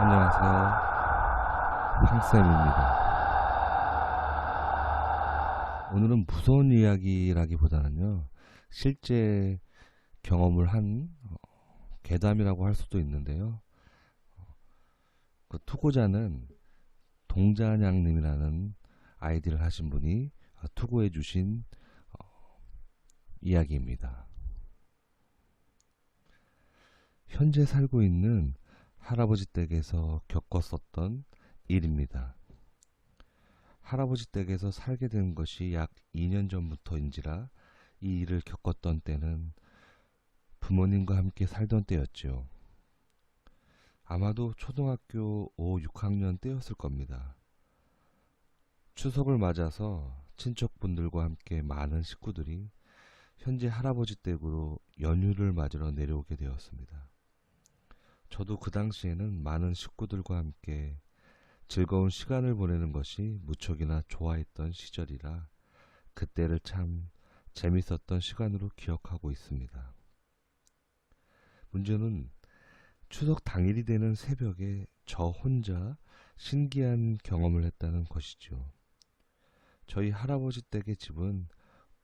안녕하세요. 황쌤입니다. 오늘은 무서운 이야기라기보다는요, 실제 경험을 한 괴담이라고 할 수도 있는데요. 그 투고자는 동자냥님이라는 아이디를 하신 분이 투고해 주신 이야기입니다. 현재 살고 있는 할아버지 댁에서 겪었었던 일입니다. 할아버지 댁에서 살게 된 것이 약 2년 전부터인지라 이 일을 겪었던 때는 부모님과 함께 살던 때였지요. 아마도 초등학교 5, 6학년 때였을 겁니다. 추석을 맞아서 친척분들과 함께 많은 식구들이 현재 할아버지 댁으로 연휴를 맞으러 내려오게 되었습니다. 저도 그 당시에는 많은 식구들과 함께 즐거운 시간을 보내는 것이 무척이나 좋아했던 시절이라 그때를 참 재밌었던 시간으로 기억하고 있습니다. 문제는 추석 당일이 되는 새벽에 저 혼자 신기한 경험을 했다는 것이죠. 저희 할아버지 댁의 집은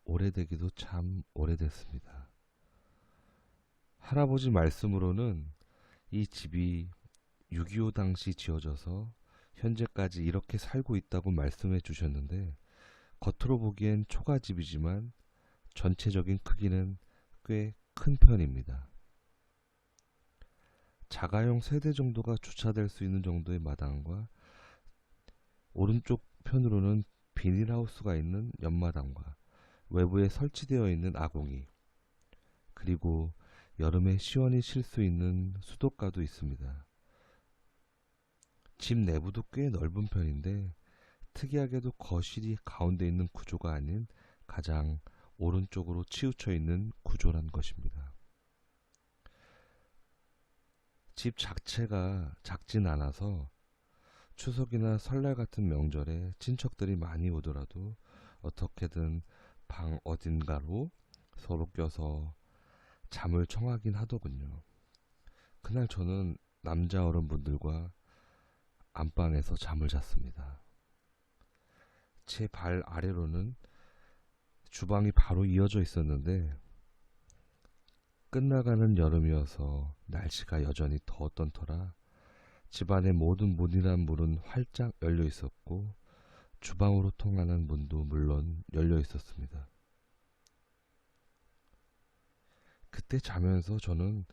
오래되기도 참 오래됐습니다. 할아버지 말씀으로는 이 집이 6.25 당시 지어져서 현재까지 이렇게 살고 있다고 말씀해 주셨는데, 겉으로 보기엔 초가집이지만 전체적인 크기는 꽤 큰 편입니다. 자가용 세대 정도가 주차될 수 있는 정도의 마당과 오른쪽 편으로는 비닐하우스가 있는 옆마당과 외부에 설치되어 있는 아궁이, 그리고 여름에 시원히 쉴 수 있는 수도가도 있습니다. 집 내부도 꽤 넓은 편인데 특이하게도 거실이 가운데 있는 구조가 아닌 가장 오른쪽으로 치우쳐 있는 구조란 것입니다. 집 자체가 작진 않아서 추석이나 설날 같은 명절에 친척들이 많이 오더라도 어떻게든 방 어딘가로 서로 껴서 잠을 청하긴 하더군요. 그날 저는 남자 어른분들과 안방에서 잠을 잤습니다. 제 발 아래로는 주방이 바로 이어져 있었는데 끝나가는 여름이어서 날씨가 여전히 더웠던 터라 집안의 모든 문이란 문은 활짝 열려 있었고 주방으로 통하는 문도 물론 열려 있었습니다. 그때 자면서 저는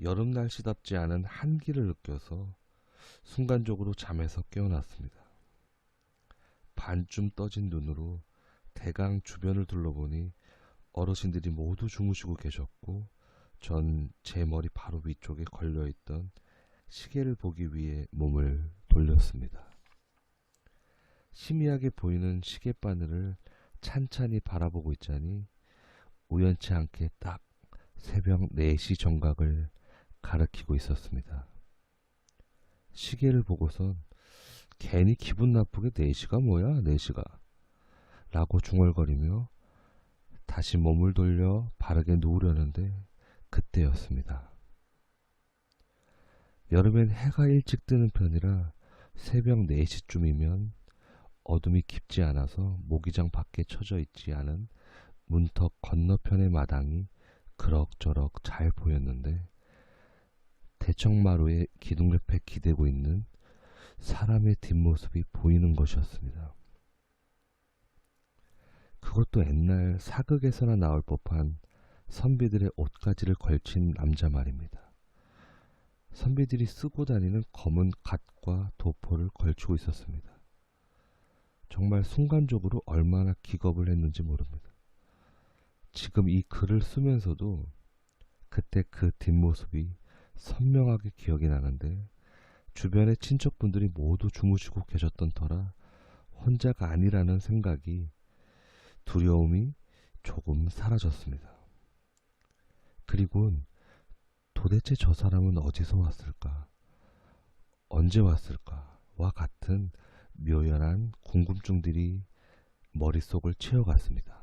여름 날씨답지 않은 한기를 느껴서 순간적으로 잠에서 깨어났습니다. 반쯤 떠진 눈으로 대강 주변을 둘러보니 어르신들이 모두 주무시고 계셨고 전 제 머리 바로 위쪽에 걸려있던 시계를 보기 위해 몸을 돌렸습니다. 희미하게 보이는 시계바늘을 찬찬히 바라보고 있자니 우연치 않게 딱 새벽 4시 정각을 가리키고 있었습니다. 시계를 보고선 괜히 기분 나쁘게 4시가 뭐야 4시가 라고 중얼거리며 다시 몸을 돌려 바르게 누우려는데 그때였습니다. 여름엔 해가 일찍 뜨는 편이라 새벽 4시쯤이면 어둠이 깊지 않아서 모기장 밖에 쳐져 있지 않은 문턱 건너편의 마당이 그럭저럭 잘 보였는데 대청마루에 기둥 옆에 기대고 있는 사람의 뒷모습이 보이는 것이었습니다. 그것도 옛날 사극에서나 나올 법한 선비들의 옷가지를 걸친 남자 말입니다. 선비들이 쓰고 다니는 검은 갓과 도포를 걸치고 있었습니다. 정말 순간적으로 얼마나 기겁을 했는지 모릅니다. 지금 이 글을 쓰면서도 그때 그 뒷모습이 선명하게 기억이 나는데 주변의 친척분들이 모두 주무시고 계셨던 터라 혼자가 아니라는 생각이 두려움이 조금 사라졌습니다. 그리고는 도대체 저 사람은 어디서 왔을까? 언제 왔을까?와 같은 묘연한 궁금증들이 머릿속을 채워갔습니다.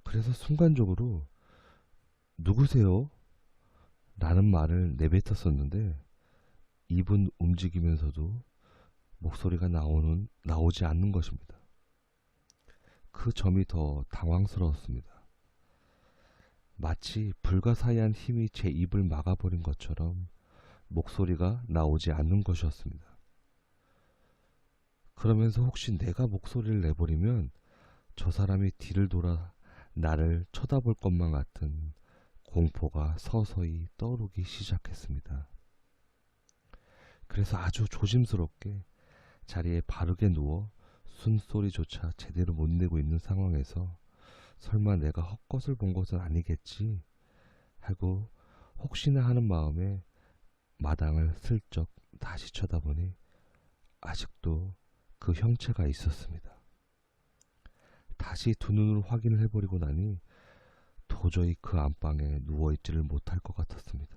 그래서 순간적으로 누구세요? 라는 말을 내뱉었었는데 입은 움직이면서도 목소리가 나오지 않는 것입니다. 그 점이 더 당황스러웠습니다. 마치 불가사의한 힘이 제 입을 막아버린 것처럼 목소리가 나오지 않는 것이었습니다. 그러면서 혹시 내가 목소리를 내버리면 저 사람이 뒤를 돌아 나를 쳐다볼 것만 같은 공포가 서서히 떠오르기 시작했습니다. 그래서 아주 조심스럽게 자리에 바르게 누워 숨소리조차 제대로 못 내고 있는 상황에서 설마 내가 헛것을 본 것은 아니겠지 하고 혹시나 하는 마음에 마당을 슬쩍 다시 쳐다보니 아직도 그 형체가 있었습니다. 다시 두 눈으로 확인을 해버리고 나니 도저히 그 안방에 누워있지를 못할 것 같았습니다.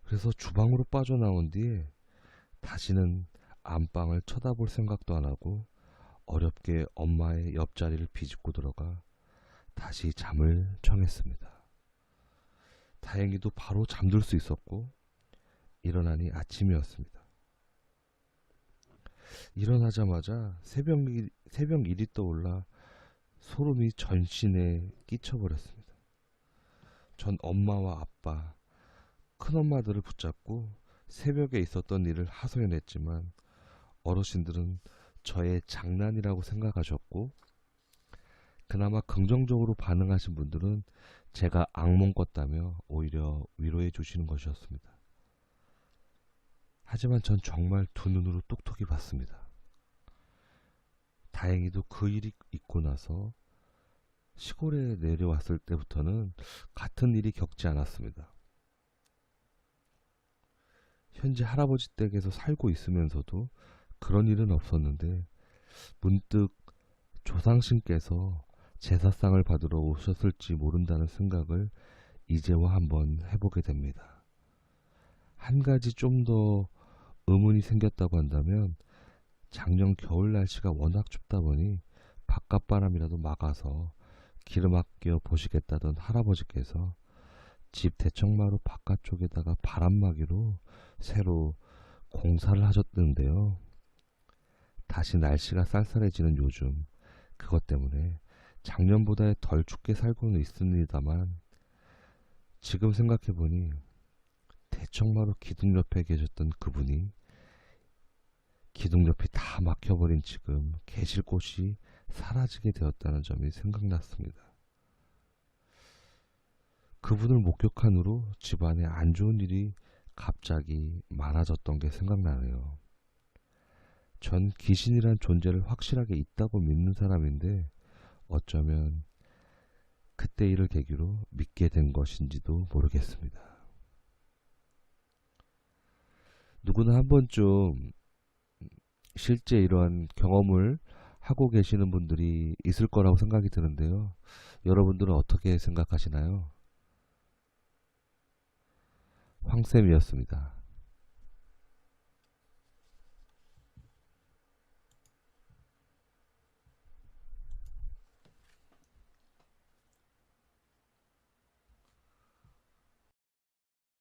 그래서 주방으로 빠져나온 뒤에 다시는 안방을 쳐다볼 생각도 안 하고 어렵게 엄마의 옆자리를 비집고 들어가 다시 잠을 청했습니다. 다행히도 바로 잠들 수 있었고 일어나니 아침이었습니다. 일어나자마자 새벽 일이 떠올라 소름이 전신에 끼쳐버렸습니다. 전 엄마와 아빠, 큰엄마들을 붙잡고 새벽에 있었던 일을 하소연했지만 어르신들은 저의 장난이라고 생각하셨고 그나마 긍정적으로 반응하신 분들은 제가 악몽 꿨다며 오히려 위로해 주시는 것이었습니다. 하지만 전 정말 두 눈으로 똑똑히 봤습니다. 다행히도 그 일이 있고 나서 시골에 내려왔을 때부터는 같은 일이 겪지 않았습니다. 현재 할아버지 댁에서 살고 있으면서도 그런 일은 없었는데 문득 조상신께서 제사상을 받으러 오셨을지 모른다는 생각을 이제와 한번 해보게 됩니다. 한 가지 좀 더 의문이 생겼다고 한다면 작년 겨울 날씨가 워낙 춥다 보니 바깥바람이라도 막아서 기름 아껴 보시겠다던 할아버지께서 집 대청마루 바깥쪽에다가 바람막이로 새로 공사를 하셨던데요. 다시 날씨가 쌀쌀해지는 요즘 그것 때문에 작년보다 덜 춥게 살고는 있습니다만 지금 생각해보니 대청마루 기둥 옆에 계셨던 그분이 기둥 옆이 다 막혀버린 지금 계실 곳이 사라지게 되었다는 점이 생각났습니다. 그분을 목격한 후로 집안에 안 좋은 일이 갑자기 많아졌던 게 생각나네요. 전 귀신이란 존재를 확실하게 있다고 믿는 사람인데 어쩌면 그때 일을 계기로 믿게 된 것인지도 모르겠습니다. 누구나 한 번쯤 실제 이러한 경험을 하고 계시는 분들이 있을 거라고 생각이 드는데요. 여러분들은 어떻게 생각하시나요? 황쌤이었습니다.